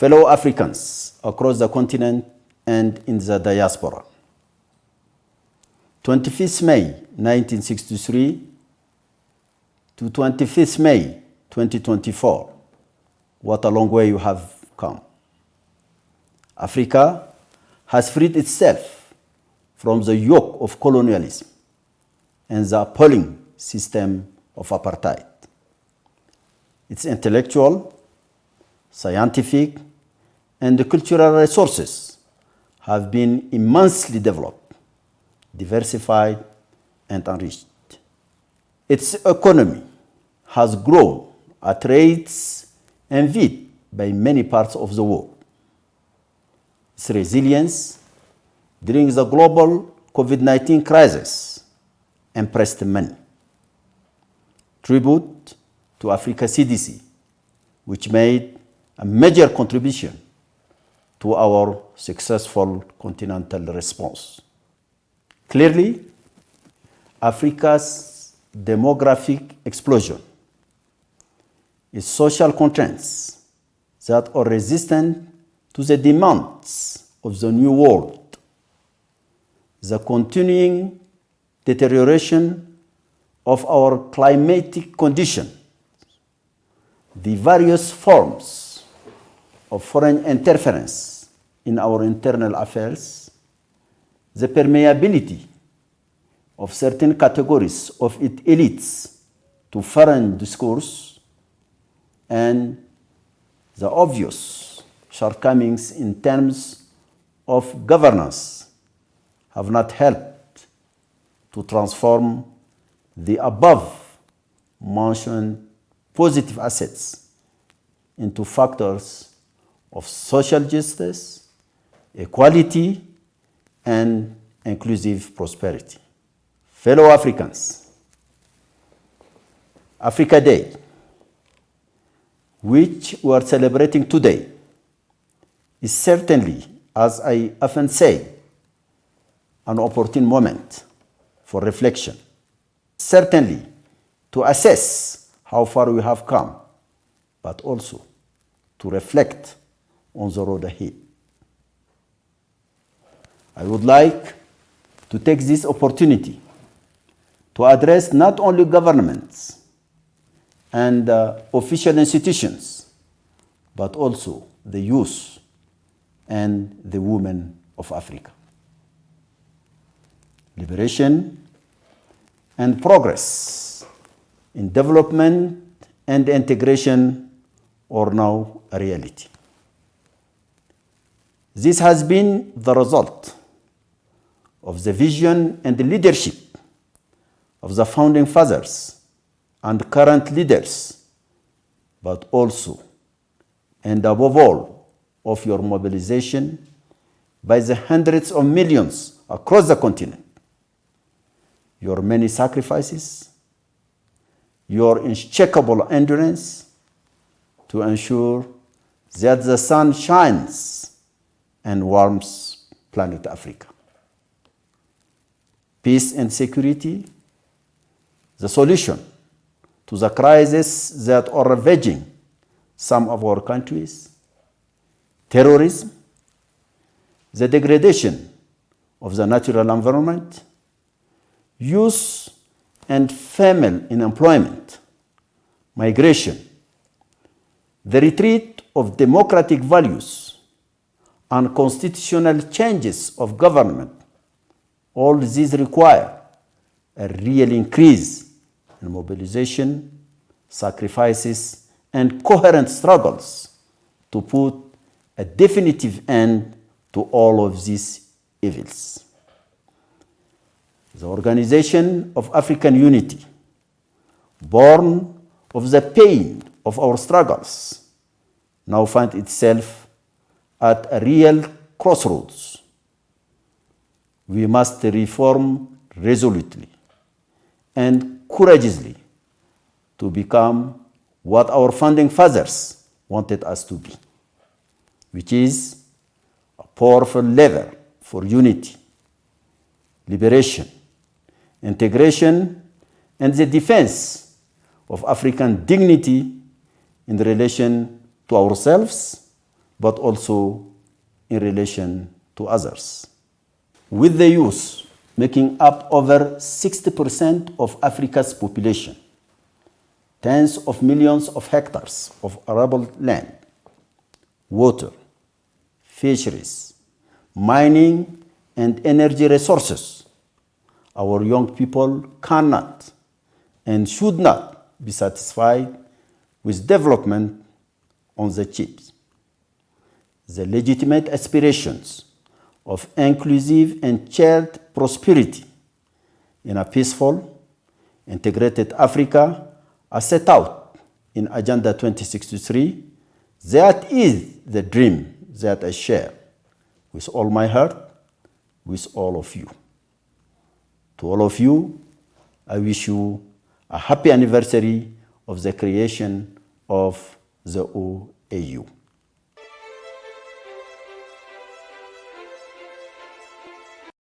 fellow Africans across the continent and in the diaspora. 25th May 1963 to 25th May 2024. What a long way you have come. Africa has freed itself from the yoke of colonialism and the appalling system of apartheid. Its intellectual, scientific, and cultural resources have been immensely developed, diversified, and enriched. Its economy has grown at rates envied by many parts of the world. Its resilience during the global COVID-19 crisis impressed many. Tribute to Africa CDC, which made a major contribution to our successful continental response. Clearly, Africa's demographic explosion, its social constraints that are resistant to the demands of the new world, the continuing deterioration of our climatic conditions, the various forms of foreign interference in our internal affairs, the permeability of certain categories of its elites to foreign discourse, and the obvious shortcomings in terms of governance have not helped to transform the above-mentioned positive assets into factors of social justice, equality, and inclusive prosperity. Fellow Africans, Africa Day, which we are celebrating today, is certainly, as I often say, an opportune moment for reflection. Certainly to assess how far we have come, but also to reflect on the road ahead. I would like to take this opportunity to address not only governments and official institutions, but also the youth and the women of Africa. Liberation and progress in development and integration are now a reality. This has been the result of the vision and the leadership of the founding fathers and current leaders, but also, and above all, of your mobilization by the hundreds of millions across the continent. Your many sacrifices, your unshakable endurance to ensure that the sun shines and warms planet Africa. Peace and security, the solution to the crises that are ravaging some of our countries, terrorism, the degradation of the natural environment, youth and female unemployment, migration, the retreat of democratic values, and constitutional changes of government. All these require a real increase in mobilization, sacrifices, and coherent struggles to put a definitive end to all of these evils. The Organization of African Unity, born of the pain of our struggles, now finds itself at a real crossroads. We must reform resolutely and courageously to become what our founding fathers wanted us to be, which is a powerful lever for unity, liberation, integration, and the defense of African dignity in relation to ourselves, but also in relation to others. With the youth making up over 60% of Africa's population, tens of millions of hectares of arable land, water, fisheries, mining, and energy resources, our young people cannot and should not be satisfied with development on the cheap. The legitimate aspirations of inclusive and shared prosperity in a peaceful, integrated Africa are set out in Agenda 2063. That is the dream that I share with all my heart, with all of you. To all of you, I wish you a happy anniversary of the creation of the OAU.